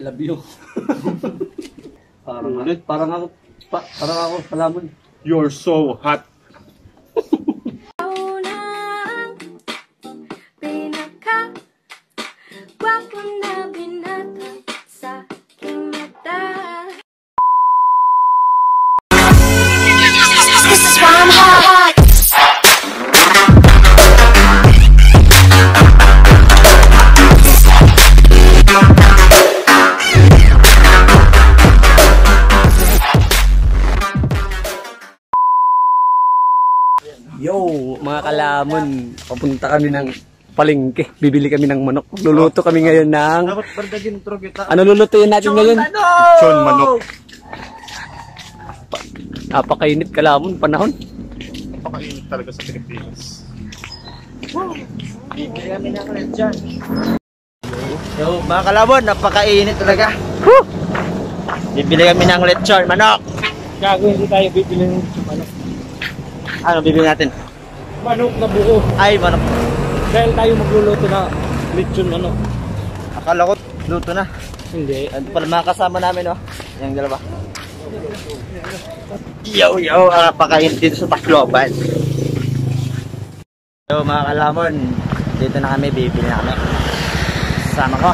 Love you. parang ako palamon. You're so hot. Yo, mga kalamon, papunta kami ng palengke. Bibili kami ng manok. Luluto kami ngayon ng... Ano lulutuin natin ngayon? Chon manok. Napakainit kalamon, panahon. Napakainit talaga sa Pilipinas. Bibili kami ng lechon. Yo, mga kalamon, napakainit talaga. Bibili kami ng lechon manok. Gago, hindi tayo bibili ng manok. Ano bibili natin? Manok na buo. Ay, manok. Dahil tayo magluluto na lechon manok. Akala ko luto na. Hindi. Ano pala mga kasama namin, oh. Yung dalawa. Yo, napakainit dito sa Tacloban. Yo, mga kalamon, dito na kami, bibili na kami. Sama ko.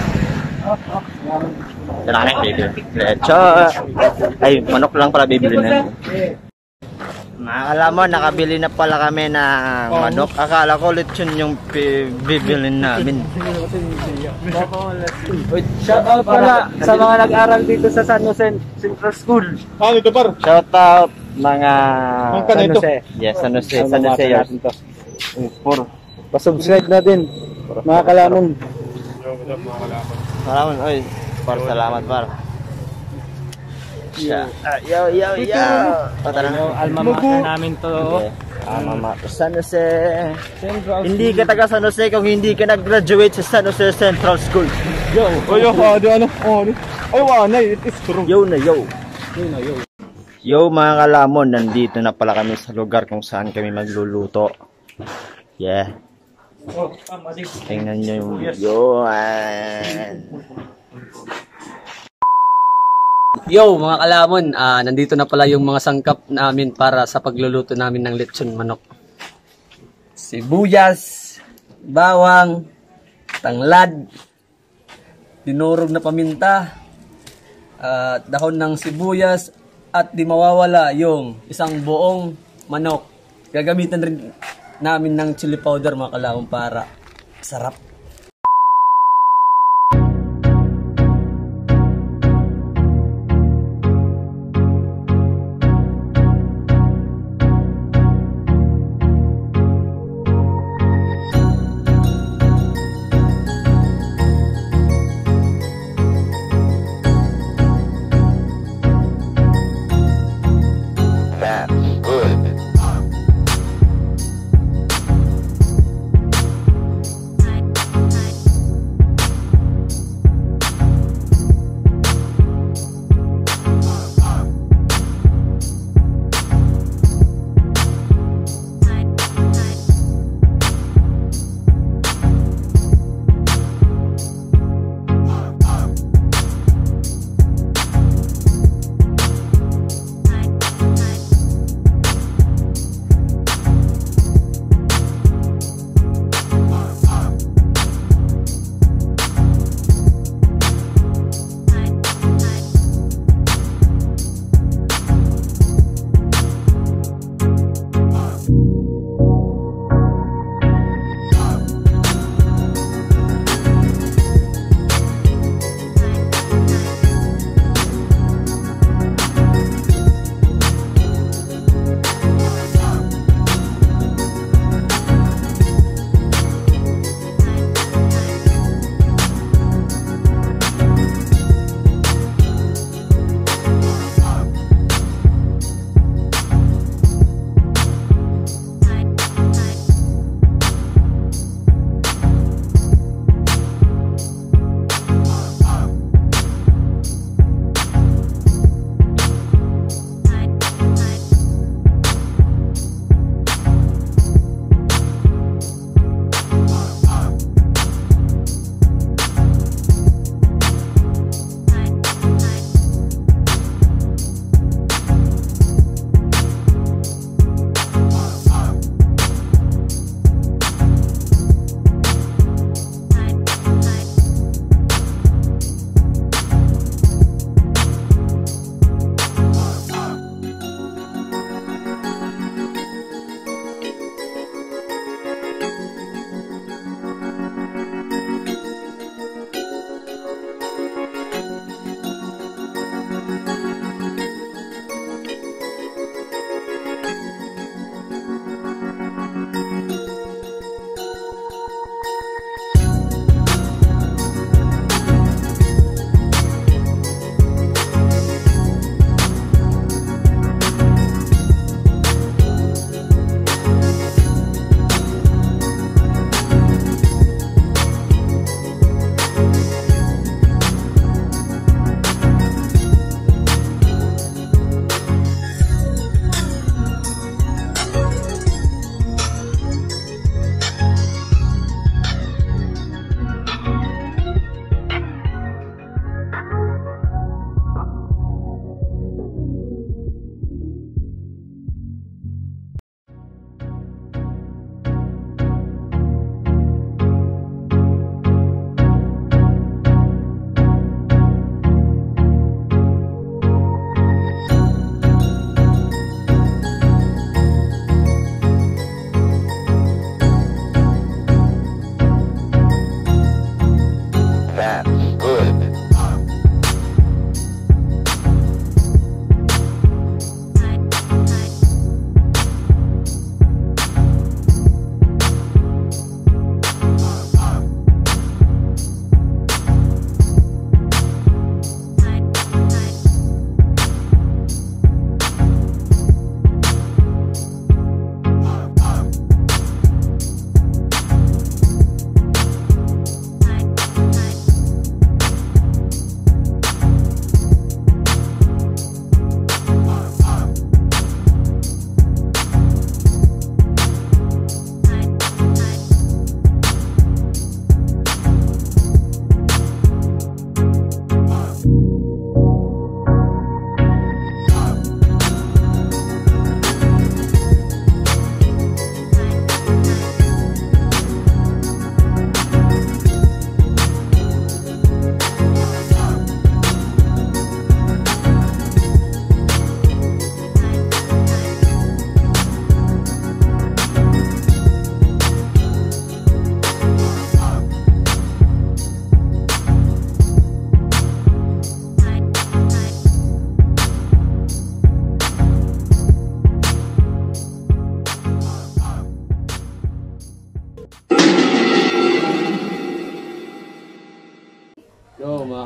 Dito na kami, bibili. Lechon. Ay, manok lang pala bibili na. Mga kalamon, nakabili na pala kami ng manok. Akala ko lechon yung bibilin namin. Shoutout pala sa mga nag-aral dito sa San Jose Central School. Ano ito par? Shoutout mga San Jose. Yes, San Jose. San Jose yun. Pa-subscribe natin, mga kalamon. Mga kalaban. Kalamon, oy. Par, salamat par. Yo. Tara na. Alma mater namin to. Alma mater. San Jose. Hindi ka taga San Jose kung hindi ka nag-graduate sa San Jose Central School. Yo, ano? Ay, wanay, it is true. Yo. Yo, mga kalamon, nandito na pala kami sa lugar kung saan kami magluluto. Yeah. Tingnan nyo yung video. Yo, mga kalamon, nandito na pala yung mga sangkap namin para sa pagluluto namin ng lechon manok. Sibuyas, bawang, tanglad, dinurog na paminta, dahon ng sibuyas, at di mawawala yung isang buong manok. Gagamitan rin namin ng chili powder, mga kalamon, para sarap.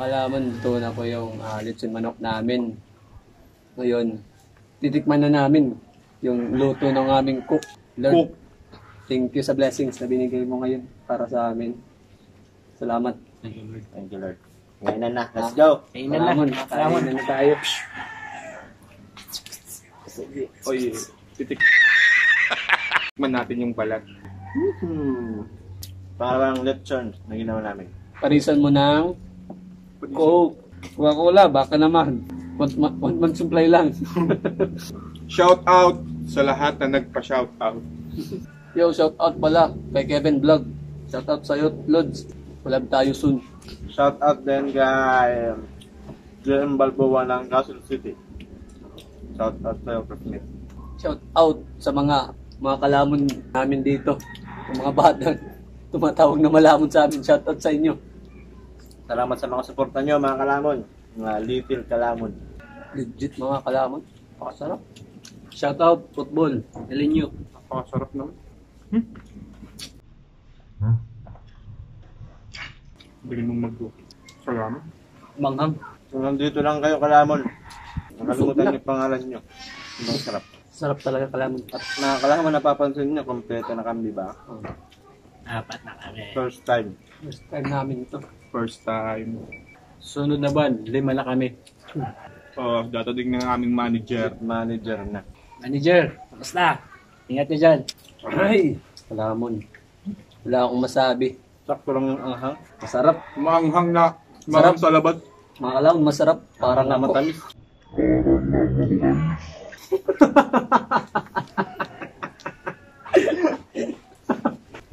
kalaman, ito na po yung lechon manok namin. Ngayon, titikman na namin yung luto ng aming cook. Lord, Cook. thank you sa blessings na binigay mo ngayon para sa amin. Salamat. Thank you, Lord. Ngayon na. Let's go. Kalamon, kain na tayo. Oy, titik. Man natin yung balat. Parang lechon na ginawa namin. Parisan mo ng Coke. Coca-Cola, baka naman. One month supply lang. Shout out sa lahat na nagpa-shout out. Yo, shout out pala kay Kevin Vlog. Shout out sa'yo, Lods. Collab tayo soon. Shout out din kay JM Balboa ng Quezon City. Shout out sa'yo, Christmas. Shout out sa mga kalamon namin dito. Yung mga batang tumatawag na malamon sa amin. Shout out sa inyo. Salamat sa mga suporta nyo, mga kalamon. Mga little kalamon. Legit mga kalamon. Pakasarap. Shout out, football. Elinyo. Napakasarap naman. Bigyan mong mag-cook. Salamat. Manghang. Kung nandito lang kayo, kalamon, nakalimutan niyo yung pangalan nyo. Ang sarap. Sarap talaga kalamon. At nakakalaman, napapansin nyo, kompleto na kami, di ba? Apat na kami. First time. First time namin ito. First time. Sunod na buwan, 5 na kami. Oh, datating ng aming manager. Manager na. Manager, basta. Ingat niyo dyan. Ay! Kalamon. Wala akong masabi. Sakto lang yung anghang. Masarap. Maanghang na. Maanghang sa labat. Mga kalamon, masarap. Parang na ako. matamis.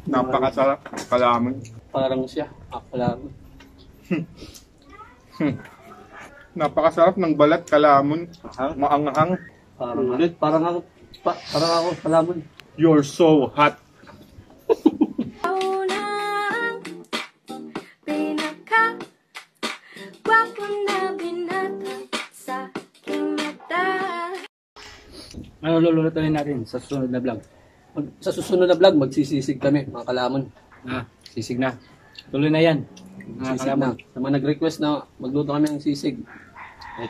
Napakasarap. Kalamon. Parang siya. Kalamon. Napakasarap ng balat, kalamon. Anghang. Maanghang. Parang ako. Parang ako kalamon. You're so hot. Ano lulutuin natin sa susunod na vlog? Sa susunod na vlog, magsisisig kami, mga kalamon. Sisig na. Tuloy na yan. Sisig na. Sa mga nag-request na magluto kami ng sisig.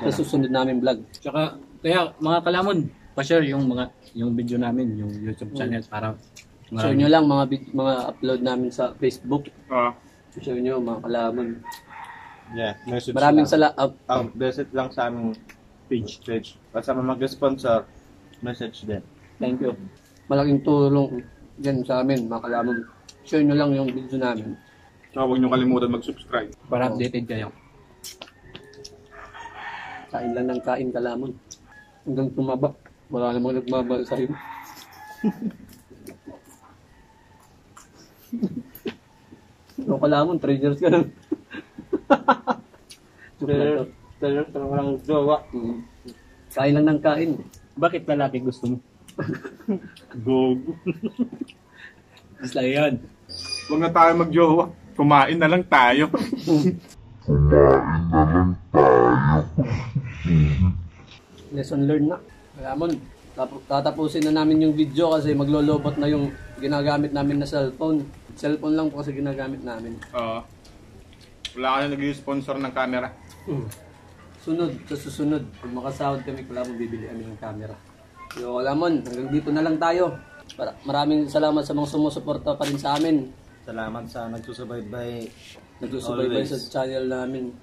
Sa susunod namin vlog. Tsaka, kaya mga kalamon, pa-share yung video namin, yung YouTube channel para Share nyo lang mga upload namin sa Facebook. Share nyo mga kalamon. Yeah, message Maraming lang. visit Visit lang sa aming page. Basta mag-sponsor, message din. Thank you. Malaking tulong dyan sa amin, mga kalamon. Share nyo lang yung video namin. Huwag niyo kalimutan mag-subscribe. para updated kayo. Kain lang ng kain, kalamon. Hanggang tumaba. Wala namang nagmabal sa'yo. So, kalamon, 3 years ka lang. Pero walang jowa. Kain lang ng kain. Bakit lalaki gusto mo? Go. Just like yan. Huwag na tayo mag-jowa. Kumain na lang tayo. Lesson learned na. Kalamon, tatapusin na namin yung video kasi maglolobot na yung ginagamit namin na cellphone. Cellphone lang po kasi ginagamit namin. Wala ka na nag-sponsor ng camera. Sa susunod, pag makasahod kami, Kalamon, bibili kami ng camera. So, Kalamon, hanggang dito na lang tayo. Maraming salamat sa mga sumusuporta pa rin sa amin. Salamat sa nagsusubaybay. Nagsusubaybay Always. sa channel namin.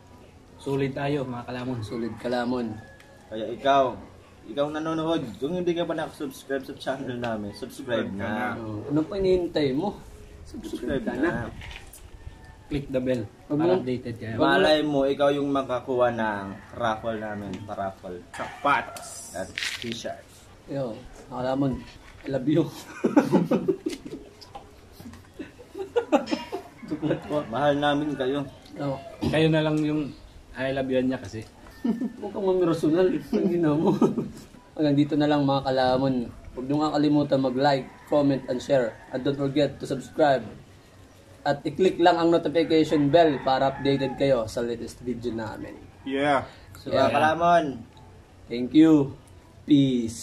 Sulit tayo mga kalamon. Solid Kalamon. Kaya ikaw nanonood, kung hindi ka pa nakasubscribe sa channel namin, subscribe na. Ano pa hinihintay mo? Subscribe na. Click the bell Wag para mo- updated kayo. Malay mo, ikaw yung makakuha ng raffle namin, paraffle. Sapatos. At t-shirt. Yo, Kalamon, I love you. Mahal namin kayo. Oh, Kayo na lang yung I love you niya kasi. mukhang mamirasonal. Ang gina mo. Hanggang dito na lang mga Kalamon. Huwag nyo nga kalimutan mag-like, comment, and share. And don't forget to subscribe. At i-click lang ang notification bell para updated kayo sa latest video namin. Yeah. So, Kalamon. Thank you. Peace.